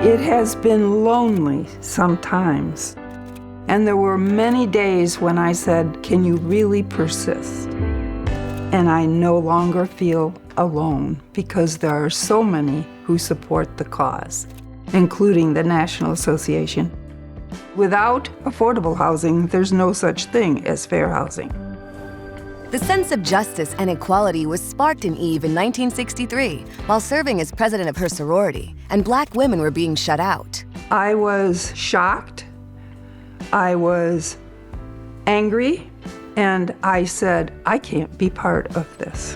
It has been lonely sometimes, and there were many days when I said, "Can you really persist?" And I no longer feel alone because there are so many who support the cause, including the National Association. Without affordable housing, there's no such thing as fair housing. The sense of justice and equality was sparked in Eve in 1963 while serving as president of her sorority, and Black women were being shut out. I was shocked, I was angry, and I said, I can't be part of this.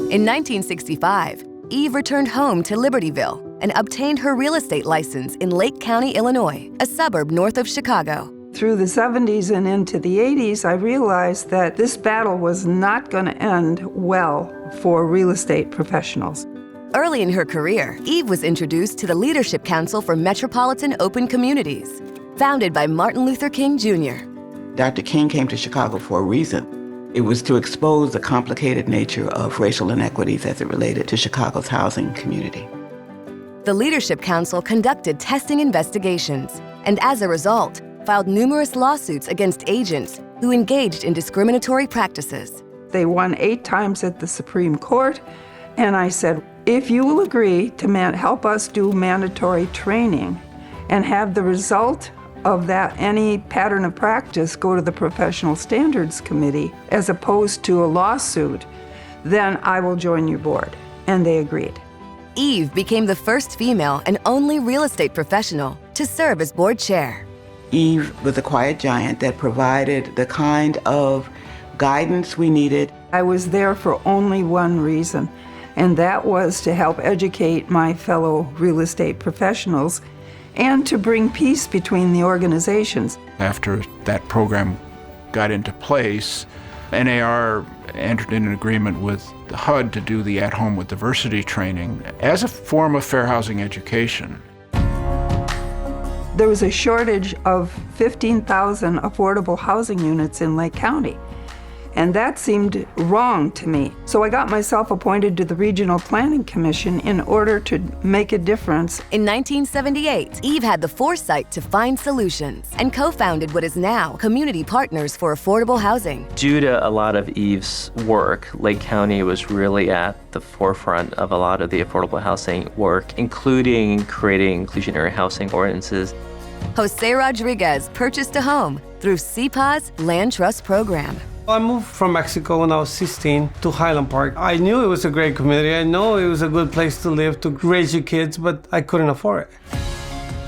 In 1965, Eve returned home to Libertyville and obtained her real estate license in Lake County, Illinois, a suburb north of Chicago. Through the 70s and into the 80s, I realized that this battle was not going to end well for real estate professionals. Early in her career, Eve was introduced to the Leadership Council for Metropolitan Open Communities, founded by Martin Luther King Jr. Dr. King came to Chicago for a reason. It was to expose the complicated nature of racial inequities as it related to Chicago's housing community. The Leadership Council conducted testing investigations, and as a result, filed numerous lawsuits against agents who engaged in discriminatory practices. They won 8 times at the Supreme Court, and I said, if you will agree to help us do mandatory training and have the result of that, any pattern of practice, go to the Professional Standards Committee as opposed to a lawsuit, then I will join your board. And they agreed. Eve became the first female and only real estate professional to serve as board chair. Eve was a quiet giant that provided the kind of guidance we needed. I was there for only one reason, and that was to help educate my fellow real estate professionals and to bring peace between the organizations. After that program got into place, NAR entered in an agreement with the HUD to do the at-home with diversity training as a form of fair housing education. There was a shortage of 15,000 affordable housing units in Lake County, and that seemed wrong to me. So I got myself appointed to the Regional Planning Commission in order to make a difference. In 1978, Eve had the foresight to find solutions and co-founded what is now Community Partners for Affordable Housing. Due to a lot of Eve's work, Lake County was really at the forefront of a lot of the affordable housing work, including creating inclusionary housing ordinances. Jose Rodriguez purchased a home through CPA's Land Trust Program. I moved from Mexico when I was 16 to Highland Park. I knew it was a great community. I know it was a good place to live, to raise your kids, but I couldn't afford it.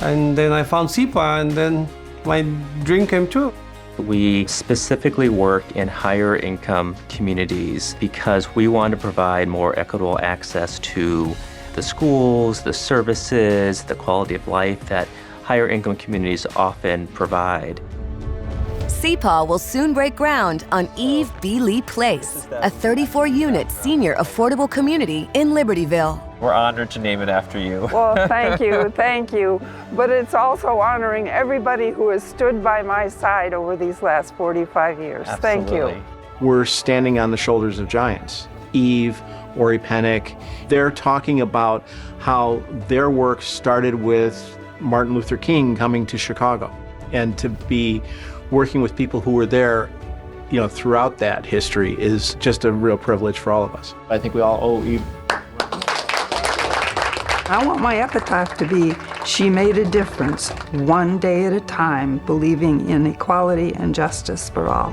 And then I found CPA, and then my dream came true. We specifically work in higher income communities because we want to provide more equitable access to the schools, the services, the quality of life that higher income communities often provide. CPA will soon break ground on Eve B. Lee Place, a 34-unit senior affordable community in Libertyville. We're honored to name it after you. Well, thank you, thank you. But it's also honoring everybody who has stood by my side over these last 45 years. Absolutely. Thank you. We're standing on the shoulders of giants. Eve, Ori Pennick, they're talking about how their work started with Martin Luther King coming to Chicago, and to be working with people who were there, throughout that history is just a real privilege for all of us. I think we all owe Eve. I want my epitaph to be, she made a difference, one day at a time, believing in equality and justice for all.